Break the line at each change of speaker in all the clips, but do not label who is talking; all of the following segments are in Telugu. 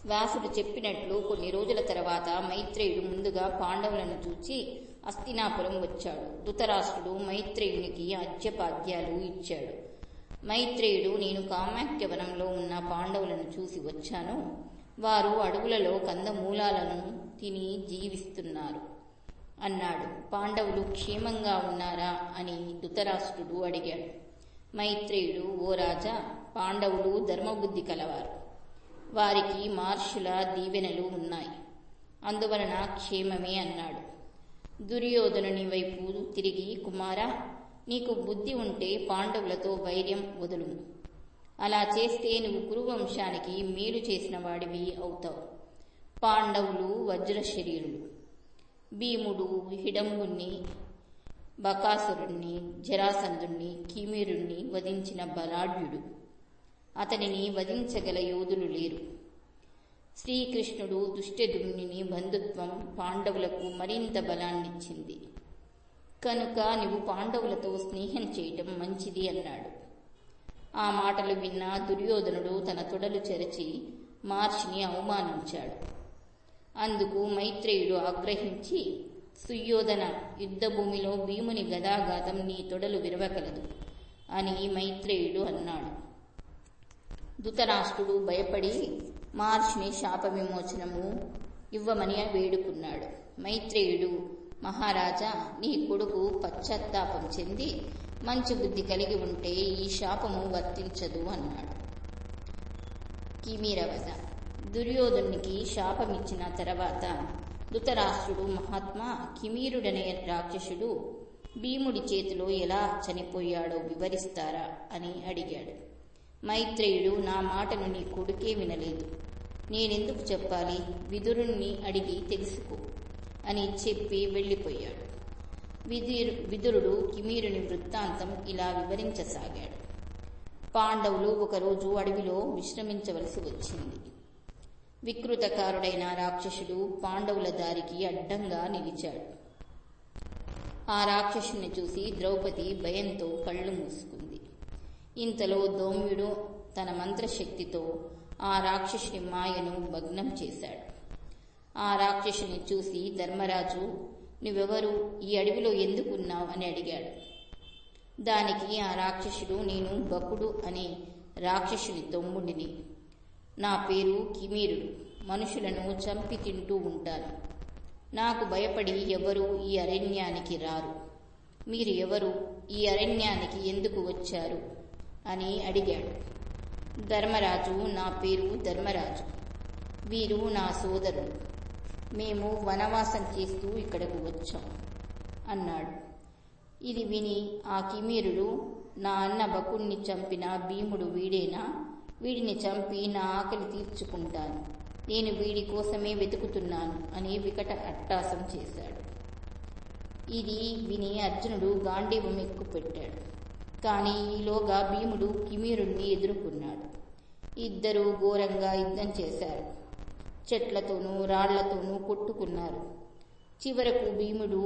వ్యాసుడు చెప్పినట్లు కొన్ని రోజుల తర్వాత మైత్రేయుడు ముందుగా పాండవులను చూచి హస్తినాపురం వచ్చాడు. ధృతరాష్ట్రుడు మైత్రేయునికి అర్ఘ్యపాద్యాలు ఇచ్చాడు. మైత్రేయుడు, నేను కామాఖ్యవనంలో ఉన్న పాండవులను చూసి వచ్చాను. వారు అడవులలో కందమూలాలను తిని జీవిస్తున్నారు అన్నాడు. పాండవులు క్షేమంగా ఉన్నారా అని ధృతరాష్ట్రుడు అడిగాడు. మైత్రేయుడు, ఓ రాజా, పాండవులు ధర్మబుద్ధి కలవారు. వారికి మహర్షుల దీవెనలు ఉన్నాయి. అందువలన క్షేమమే అన్నాడు. దుర్యోధనుని వైపు తిరిగి, కుమారా, నీకు బుద్ధి ఉంటే పాండవులతో వైర్యం వదులుము. అలా చేస్తే నువ్వు కురువంశానికి మేలు చేసిన వాడివి అవుతావు. పాండవులు వజ్రశరీరులు. భీముడు హిడంబుణ్ణి, బకాసురుణ్ణి, జరాసంధుణ్ణి, కిమీరుణ్ణి వధించిన బలాఢ్యుడు. అతనిని వధించగల యోధులు లేరు. శ్రీకృష్ణుడు దుష్టదుమ్నుని బంధుత్వం పాండవులకు మరింత బలాన్నిచ్చింది. కనుక నువ్వు పాండవులతో స్నేహం చేయటం మంచిది అన్నాడు. ఆ మాటలు విన్న దుర్యోధనుడు తన తొడలు చెరచి మహర్షిని అవమానించాడు. అందుకు మైత్రేయుడు ఆగ్రహించి, సుయోధన, యుద్ధభూమిలో భీముని గదాఘాతం నీ తొడలు విరవగలదు అని మైత్రేయుడు అన్నాడు. ధృతరాష్ట్రుడు భయపడి మహర్షిని శాప విమోచనము ఇవ్వమని వేడుకున్నాడు. మైత్రేయుడు, మహారాజా, నీ కొడుకు పశ్చాత్తాపం చెంది మంచి బుద్ధి కలిగి ఉంటే ఈ శాపము వర్తించదు అన్నాడు. కిమీరవధ. దుర్యోధనునికి శాపమిచ్చిన తర్వాత ధృతరాష్ట్రుడు, మహాత్మా, కిమీరుడనే రాక్షసుడు భీముడి చేతిలో ఎలా చనిపోయాడో వివరిస్తారా అని అడిగాడు. మైత్రేయుడు, నా మాటను నీ కొడుకే వినలేదు. నేనెందుకు చెప్పాలి? విదురుణ్ణి అడిగి తెలుసుకో అని చెప్పి వెళ్ళిపోయాడు. విదురుడు కిమీరుని వృత్తాంతం ఇలా వివరించసాగాడు. పాండవులు ఒకరోజు అడవిలో విశ్రమించవలసి వచ్చింది. వికృతకారుడైన రాక్షసుడు పాండవుల దారికి అడ్డంగా నిలిచాడు. ఆ రాక్షసుని చూసి ద్రౌపది భయంతో కళ్ళు మూసుకుంది. ఇంతలో ధౌమ్యుడు తన మంత్రశక్తితో ఆ రాక్షసుని మాయను భగ్నం చేశాడు. ఆ రాక్షసుని చూసి ధర్మరాజు, నువ్వెవరు, ఈ అడవిలో ఎందుకున్నావు అని అడిగాడు. దానికి ఆ రాక్షసుడు, నేను బకుడు అనే రాక్షసుని తమ్ముడిని. నా పేరు కిమీరుడు. మనుషులను చంపి తింటూ ఉంటాను. నాకు భయపడి ఎవరూ ఈ అరణ్యానికి రారు. మీరు ఎవరు? ఈ అరణ్యానికి ఎందుకు వచ్చారు అని అడిగాడు. ధర్మరాజు, నా పేరు ధర్మరాజు. వీరు నా సోదరులు. మేము వనవాసం చేస్తూ ఇక్కడకు వచ్చాం అన్నాడు. ఇది విని ఆ కిమీరుడు, నా అన్న బకుణ్ణి చంపిన భీముడు వీడేనా? వీడిని చంపి నా ఆకలి తీర్చుకుంటాను. నేను వీడి కోసమే వెతుకుతున్నాను అని వికట అట్టాసం చేశాడు. ఇది విని అర్జునుడు గాంధీవం ఎక్కుపెట్టాడు. కానీ ఈలోగా భీముడు కిమీరుణ్ణి ఎదుర్కొన్నాడు. ఇద్దరూ ఘోరంగా యుద్ధం చేశారు. చెట్లతోనూ రాళ్లతోనూ కొట్టుకున్నారు. చివరకు భీముడు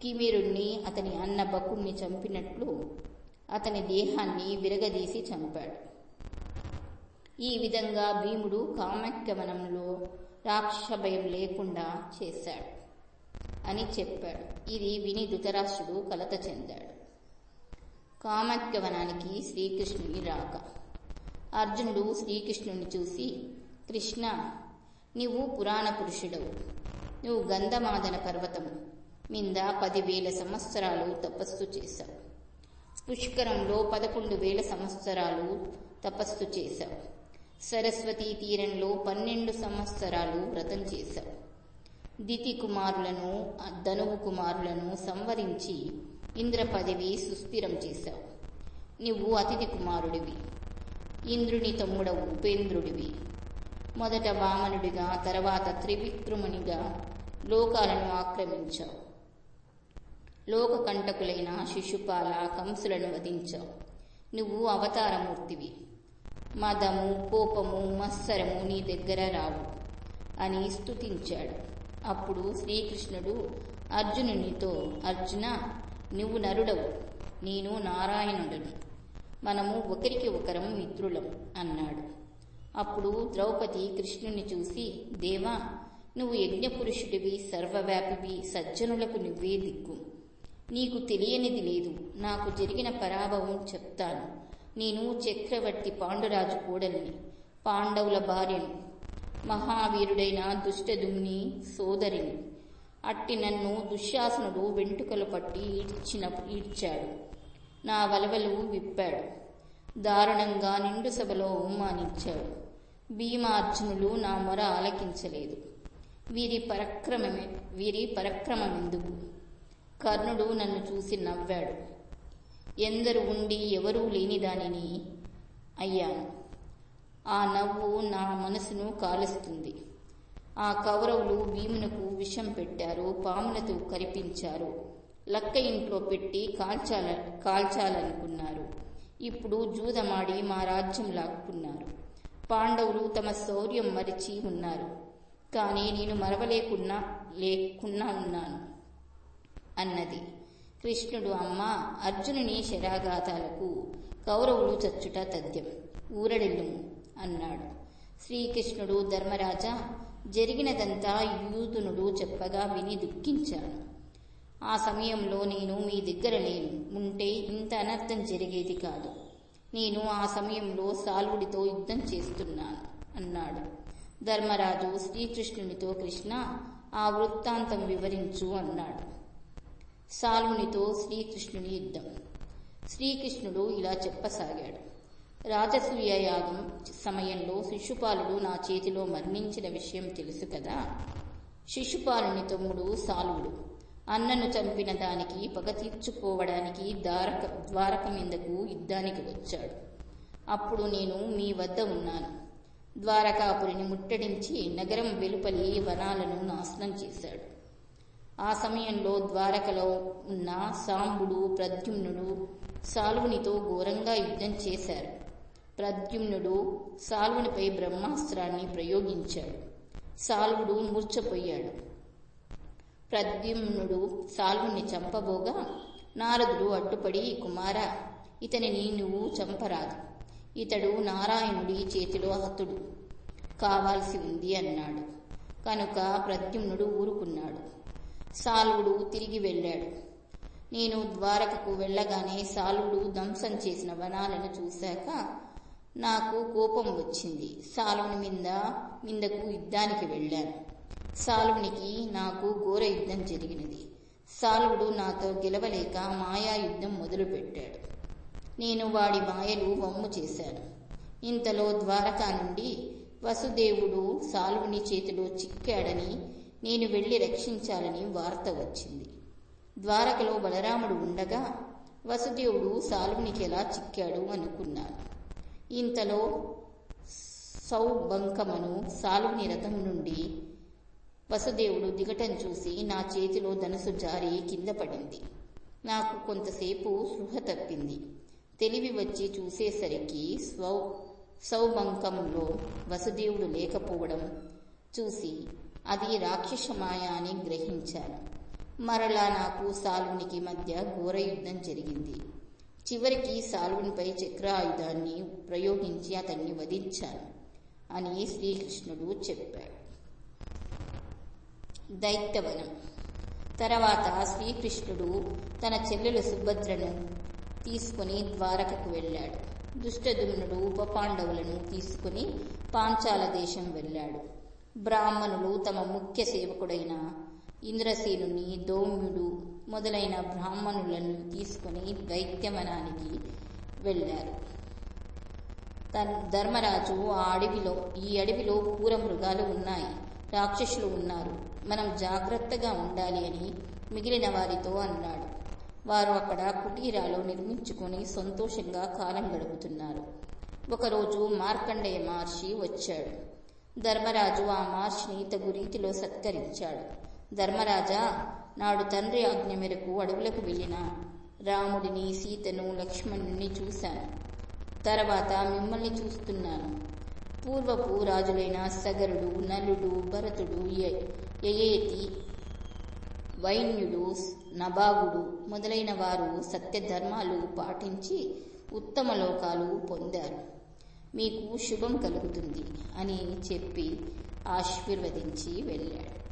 కిమీరుణ్ణి అతని అన్న బకుణ్ణి చంపినట్లు అతని దేహాన్ని విరగదీసి చంపాడు. ఈ విధంగా భీముడు కామాఖ్యవనంలో రాక్షస భయం లేకుండా చేశాడు అని చెప్పాడు. ఇది విని ధృతరాష్ట్రుడు కలత చెందాడు. కామాఖ్యవనానికి శ్రీకృష్ణుని రాక. అర్జునుడు శ్రీకృష్ణుని చూసి, కృష్ణ, నీవు పురాణ పురుషుడవు. నువ్వు గంధమాదన పర్వతము మింద 10,000 సంవత్సరాలు తపస్సు చేశావు. పుష్కరంలో 11,000 సంవత్సరాలు తపస్సు చేశావు. సరస్వతీ తీరంలో 12 సంవత్సరాలు వ్రతం చేశావు. దితి కుమారులను, ధనువు కుమారులను సంవరించి ఇంద్ర పదవి సుస్థిరం చేశావు. నువ్వు అతిథి కుమారుడివి. ఇంద్రుని తమ్ముడవు, ఉపేంద్రుడివి. మొదట వామనుడిగా, తర్వాత త్రివిక్రమునిగా లోకాలను ఆక్రమించావు. లోకకంటకులైన శిశుపాల, కంసులను వధించావు. నువ్వు అవతారమూర్తివి. మదము, కోపము, మత్సరము నీ దగ్గర రావు అని స్తుతించాడు. అప్పుడు శ్రీకృష్ణుడు అర్జునునితో, అర్జున, నువ్వు నరుడవు, నేను నారాయణుడను. మనము ఒకరికి ఒకరం మిత్రులం అన్నాడు. అప్పుడు ద్రౌపది కృష్ణుని చూసి, దేవా, నువ్వు యజ్ఞపురుషుడివి, సర్వవ్యాపివి, సజ్జనులకు నువ్వే దిక్కు. నీకు తెలియనిది లేదు. నాకు జరిగిన పరాభవం చెప్తాను. నేను చక్రవర్తి పాండురాజు కోడల్ని, పాండవుల భార్యను, మహావీరుడైన దుష్టదుమ్ని సోదరిని. అట్టి నన్ను దుశ్శాసనుడు వెంట్రుకలు పట్టి ఈడ్చాడు. నా వలవలు విప్పాడు. దారుణంగా నిండు సభలో అవమానించాడు. భీమార్జునులు నా మొర ఆలకించలేదు. వీరి పరక్రమమెందుకు? కర్ణుడు నన్ను చూసి నవ్వాడు. ఎందరు ఉండి ఎవరూ లేని దానిని అయ్యాను. ఆ నవ్వు నా మనసును కాలుస్తుంది. ఆ కౌరవులు భీమునకు విషం పెట్టారు, పాములతో కరిపించారు, లక్క ఇంట్లో పెట్టి కాల్చాలనుకున్నారు. ఇప్పుడు జూదమాడి మా రాజ్యం లాక్కున్నారు. పాండవులు తమ శౌర్యం మరిచి ఉన్నారు. కానీ నేను మరవలేకున్నా ఉన్నాను అన్నది. కృష్ణుడు, అమ్మా, అర్జునుని శరాఘాతాలకు కౌరవులు చచ్చుట తథ్యం, ఊరడెల్లుము అన్నాడు. శ్రీకృష్ణుడు, ధర్మరాజా, జరిగినదంతా యూదునుడు చెప్పగా విని దుఃఖించాను. ఆ సమయంలో నేను మీ దగ్గర లేను. ఉంటే ఇంత అనర్థం జరిగేది కాదు. నేను ఆ సమయంలో సాల్వుడితో యుద్ధం చేస్తున్నాను అన్నాడు. ధర్మరాజు శ్రీకృష్ణునితో, కృష్ణ, ఆ వృత్తాంతం వివరించు అన్నాడు. సాల్వునితో శ్రీకృష్ణుని యుద్ధం. శ్రీకృష్ణుడు ఇలా చెప్పసాగాడు. రాజసూయ యాగం సమయంలో శిశుపాలుడు నా చేతిలో మరణించిన విషయం తెలుసు కదా. శిశుపాలుని తమ్ముడు సాల్వుడు అన్నను చంపిన దానికి పగ తీర్చుకోవడానికి ద్వారక మీదకు యుద్ధానికి వచ్చాడు. అప్పుడు నేను మీ వద్ద ఉన్నాను. ద్వారకాపురిని ముట్టడించి నగరం వెలుపలి వనాలను నాశనం చేశాడు. ఆ సమయంలో ద్వారకలో ఉన్న సాంబుడు, ప్రద్యుమ్నుడు సాల్వునితో ఘోరంగా యుద్ధం చేశారు. ప్రద్యుమ్నుడు సాల్వునిపై బ్రహ్మాస్త్రాన్ని ప్రయోగించాడు. సాల్వుడు మూర్ఛపోయాడు. ప్రద్యుమ్నుడు సాల్వుని చంపబోగా నారదుడు అడ్డుపడి, కుమారా, ఇతనిని నువ్వు చంపరాదు. ఇతడు నారాయణుడి చేతిలో హతుడు కావాల్సి ఉంది అన్నాడు. కనుక ప్రద్యుమ్నుడు ఊరుకున్నాడు. సాల్వుడు తిరిగి వెళ్ళాడు. నేను ద్వారకకు వెళ్ళగానే సాల్వుడు ధ్వంసం చేసిన వనాలను చూశాక నాకు కోపం వచ్చింది. సాల్వుని మీదకు యుద్ధానికి వెళ్ళాను. సాల్వునికి నాకు ఘోర యుద్ధం జరిగినది. సాల్వుడు నాతో గెలవలేక మాయా యుద్ధం మొదలుపెట్టాడు. నేను వాడి మాయలు వమ్ము చేశాను. ఇంతలో ద్వారకా నుండి వసుదేవుడు సాల్వుని చేతిలో చిక్కాడని, నేను వెళ్లి రక్షించాలని వార్త వచ్చింది. ద్వారకలో బలరాముడు ఉండగా వసుదేవుడు సాల్వునికి ఎలా చిక్కాడు అనుకున్నాను. ఇంతలో సౌబంకమను సాల్వుని రథం నుండి వసుదేవుడు దిగటం చూసి నా చేతిలో ధనుసు జారి కింద పడింది. నాకు కొంతసేపు స్పృహ తప్పింది. తెలివి వచ్చి చూసేసరికి సౌబంకంలో వసుదేవుడు లేకపోవడం చూసి అది రాక్షసమాయ అని గ్రహించాను. మరలా నాకు సాల్వునికి మధ్య ఘోర యుద్ధం జరిగింది. చివరికి సాల్వునిపై చక్రాయుధాన్ని ప్రయోగించి అతన్ని వధించాను అని శ్రీకృష్ణుడు చెప్పాడు. దైత్యవనం. తర్వాత శ్రీకృష్ణుడు తన చెల్లెలు సుభద్రను తీసుకుని ద్వారకకు వెళ్ళాడు. దుష్టదుమ్నుడు ఉపపాండవులను తీసుకుని పాంచాల దేశం వెళ్ళాడు. బ్రాహ్మణులు తమ ముఖ్య సేవకుడైన ఇంద్రసేనుని, దౌమ్యుడు మొదలైన బ్రాహ్మణులను తీసుకుని దైత్యవనానికి వెళ్ళారు. ధర్మరాజు, ఈ అడవిలో క్రూర మృగాలు ఉన్నాయి, రాక్షసులు ఉన్నారు, మనం జాగ్రత్తగా ఉండాలి అని మిగిలిన వారితో అన్నాడు. వారు అక్కడ కుటీరాలు నిర్మించుకుని సంతోషంగా కాలం గడుపుతున్నారు. ఒకరోజు మార్కండేయ మహర్షి వచ్చాడు. ధర్మరాజు ఆ మహర్షిని తగు రీతిలో సత్కరించాడు. ధర్మరాజా, నాడు తండ్రి ఆజ్ఞ మేరకు అడవులకు వెళ్ళిన రాముడిని, సీతను, లక్ష్మణుని చూశాను. తర్వాత మిమ్మల్ని చూస్తున్నాను. పూర్వపు రాజులైన సగరుడు, నలుడు, భరతుడు, యయేతి, వైన్యుడు, నభాగుడు మొదలైన వారు సత్యధర్మాలు పాటించి ఉత్తమ లోకాలు పొందారు. మీకు శుభం కలుగుతుంది అని చెప్పి ఆశీర్వదించి వెళ్ళాడు.